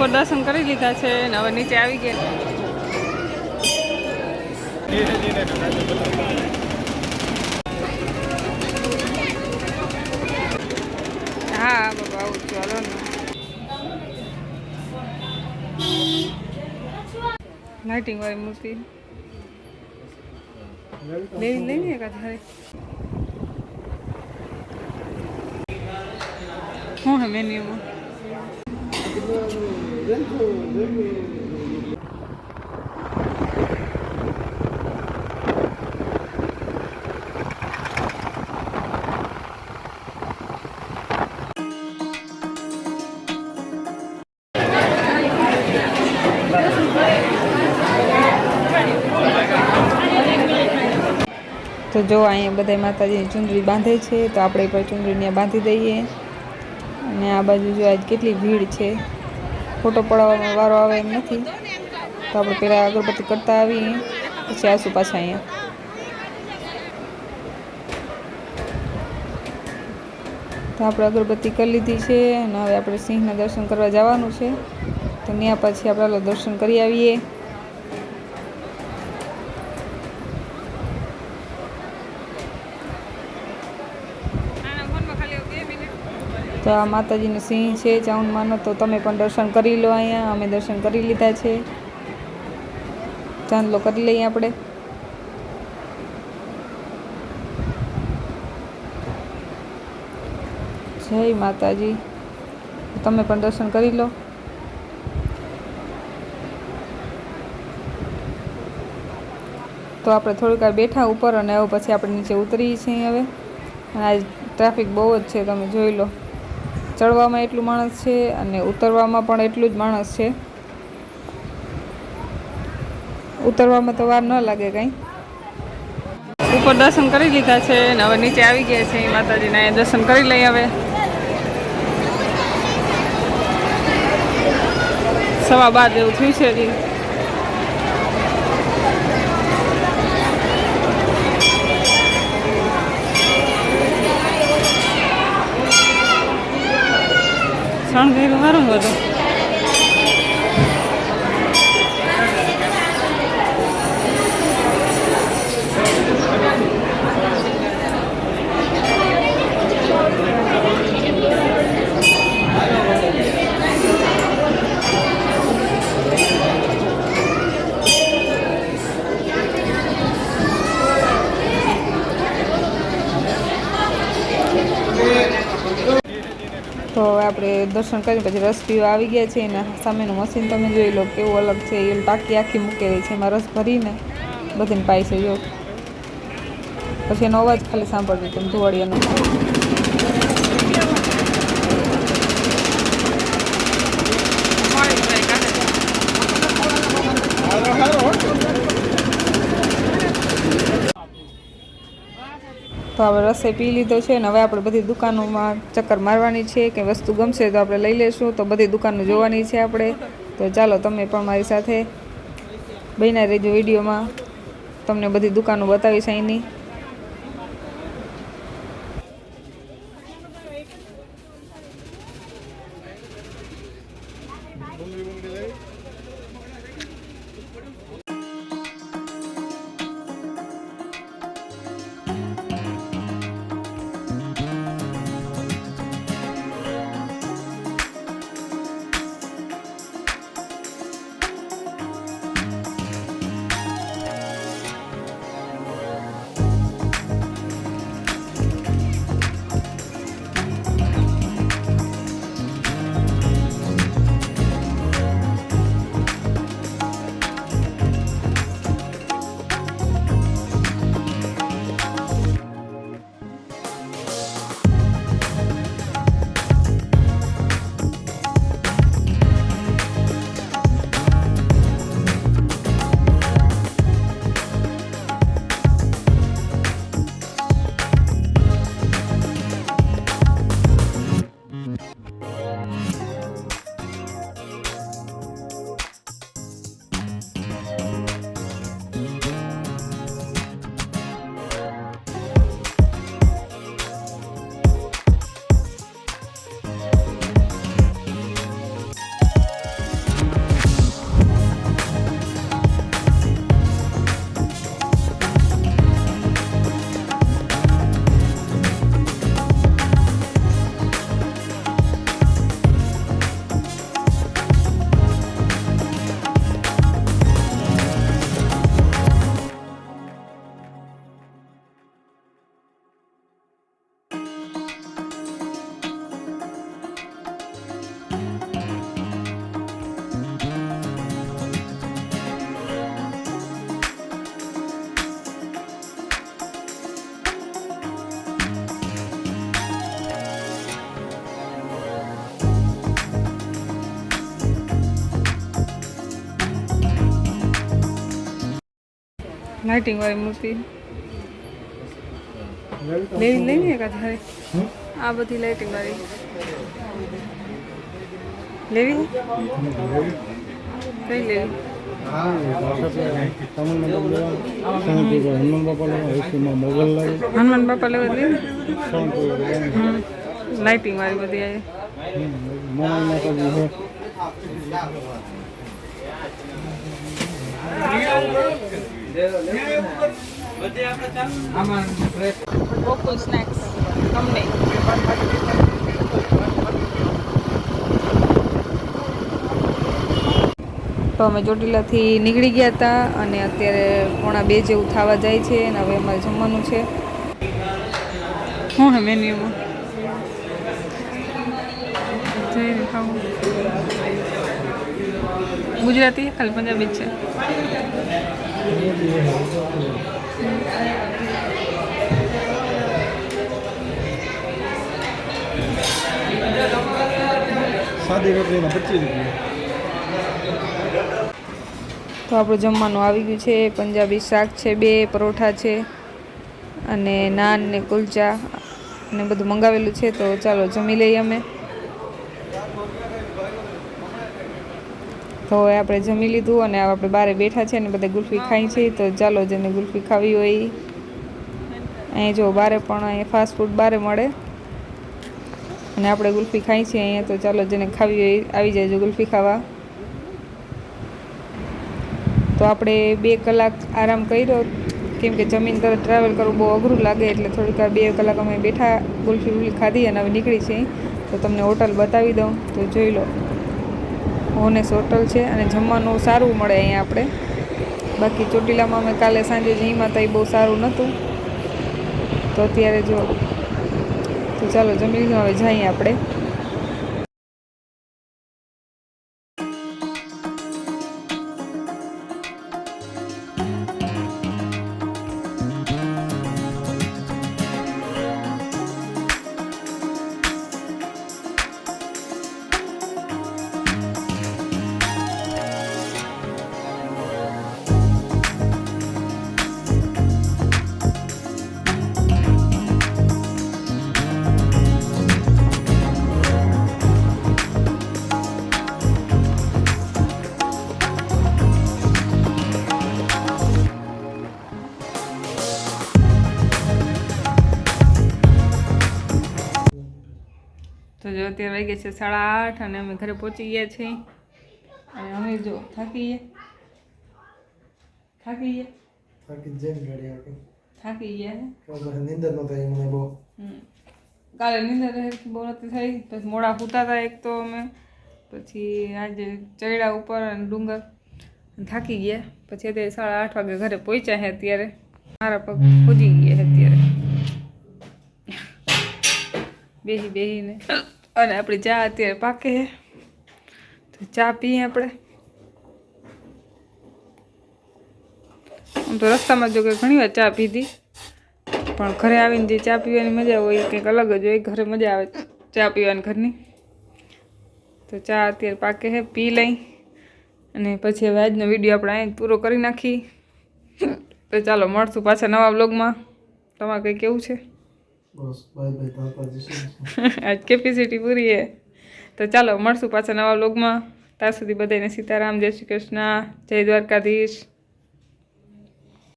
ઉપર દર્શન કરી લીધા છે ને હવે નીચે આવી ગયા. હા બાબા આવું ચાલો ને. લાઇટિંગ વાળી મૂર્તિ લેવી લઈને કાંઈ શું હે મેન્યુમાં? તો જો અહીંયા બધા માતાજીની ચુંદડી બાંધે છે તો આપણે પણ ચુંદડીને બાંધી દઈએ. અને આ બાજુ જો આજ કેટલી ભીડ છે, ફોટો પડાવવાનો વારો આવે એમ નથી તો આપણે પહેલાં અગરબત્તી કરતા આવીએ પછી આવશું પાછા અહીંયા. તો આપણે અગરબત્તી કરી લીધી છે અને હવે આપણે સિંહના દર્શન કરવા જવાનું છે. તો ત્યાં પછી આપણે દર્શન કરી આવીએ. તો આ માતાજીનો સિંહ છે ચાઉંડમાનો, તો તમે પણ દર્શન કરી લો. અહીંયા અમે દર્શન કરી લીધા છે. ચાંદલો કરી લઈએ આપણે. જય માતાજી. તમે પણ દર્શન કરી લો. તો આપણે થોડીક વાર બેઠા ઉપર અને હવે પછી આપણે નીચે ઉતરીએ છીએ હવે. અને આજ ટ્રાફિક બહુ જ છે, તમે જોઈ લો. ચડવામાં એટલું માણસ છે અને ઉતરવામાં પણ એટલું જ માણસ છે. ઉતરવામાં તો વાર ન લાગે કાંઈ. ઉપર દર્શન કરી લીધા છે અને હવે નીચે આવી ગયા છે માતાજીના. દર્શન કરી લઈએ હવે. 12:15 જેવું થયું છે હજી. શણગાર્યું સારું બધું. તો આપણે દર્શન કરીને પછી રસ પીવા આવી ગયા છે. એના સામેનું મશીન તમે જોઈ લો કેવું અલગ છે. એ ટાંકી આખી મૂકેલી છે, એમાં રસ ભરીને બધાને પાય છે. જો પછી એનો અવાજ ખાલી સાંભળજો તમે, ધુવાડિયાનો. તો આપણે રસે પી લીધો છે અને હવે આપણે બધી દુકાનોમાં ચક્કર મારવાની છે. કે વસ્તુ ગમશે તો આપણે લઈ લેશું. તો બધી દુકાનો જોવાની છે આપણે. તો ચાલો તમે પણ મારી સાથે બન્યા રહેજો વિડીયોમાં. તમને બધી દુકાનો બતાવીશ અહીંની. લાઇટિંગ વાળી મૂર્તિ લેવી એકાદ હારે આ બધી લાઇટિંગ વાળી લેવી કઈ લેવી હનુમાન બાપા લેવા લેવી લાઇટિંગ વાળી બધી આવે ગોકુલ સ્નેક્સ કંપની તો અમે ચોટીલાથી નીકળી ગયા હતા અને અત્યારે 1:30 જેવું થવા જાય છે અને હવે અમારે જમવાનું છે શું હે મેન્યુમાં જઈને ખાવું ગુજરાતી ખાલી પંજાબી જ છે સાદી રોટલીના 25 રૂપિયા તો આપણું જમવાનું આવી ગયું છે પંજાબી શાક છે 2 પરોઠા છે અને નાન ને કુલચા ને બધું મંગાવેલું છે તો ચાલો જમી લઈએ અમે તો હવે આપણે જમી લીધું અને આપણે બહાર બેઠા છે ને બધા ગુલ્ફી ખાઈ છે તો ચાલો જેને ગુલ્ફી ખાવી હોય અહીં જો બહાર પણ અહીંયા ફાસ્ટ ફૂડ બહાર મળે અને આપણે ગુલ્ફી ખાઈ છીએ અહીંયા તો ચાલો જેને ખાવી હોય આવી જાય ગુલ્ફી ખાવા તો આપણે 2 કલાક આરામ કર્યો કેમ કે જમીન તરફ ટ્રાવેલ કરવું બહુ અઘરું લાગે એટલે થોડીક વાર 2 કલાક અમે બેઠા ગુલ્ફી ખાધી અને હવે નીકળી છે તો તમને હોટલ બતાવી દઉં તો જોઈ લો હોનેસ હોટલ છે અને જમવાનું સારું મળે અહીંયા આપણે બાકી ચોટીલામાં અમે કાલે સાંજે જઈમાં તો એ બહુ સારું નહોતું તો અત્યારે જો તો ચાલો જમી લીધું હવે જઈએ આપણે તો જો અત્યારે વાગ્યા છે 8:30 અને અમે ઘરે પહોંચી ગયા છીએ અને અમે જો થાકી ગયા નીંદર નહોતી મને બહુ કાલે નીંદર બહુ નથી થઈ પછી મોડા સૂતા હતા એક તો અમે પછી આજે ચડ્યા ઉપર અને ડુંગર થાકી ગયા પછી અત્યારે 8:30 વાગે ઘરે પહોંચ્યા છે અત્યારે મારા પગ ખોજી ગયા છે અત્યારે બેહીને અને આપણી ચા અત્યારે પાકે તો ચા પીએ આપણે આમ તો રસ્તામાં જો કે ઘણી વાર ચા પીધી પણ ઘરે આવીને જે ચા પીવાની મજા હોય કંઈક અલગ જ હોય ઘરે મજા આવે ચા પીવાની ઘરની તો ચા અત્યારે પાકે છે પી લઈ અને પછી હવે આજનો વિડીયો આપણે અહીં પૂરો કરી નાખી તો ચાલો મળશું પાછા નવા બ્લોગમાં તમારે કંઈ કેવું છે બસ બાય બાય તાતા જશે આજ કેપેસિટી પૂરી છે તો ચાલો મળશું પાછા નવા વ્લોગમાં ત્યાં સુધી બધાને સીતારામ જય શ્રી કૃષ્ણ જય દ્વારકાધીશ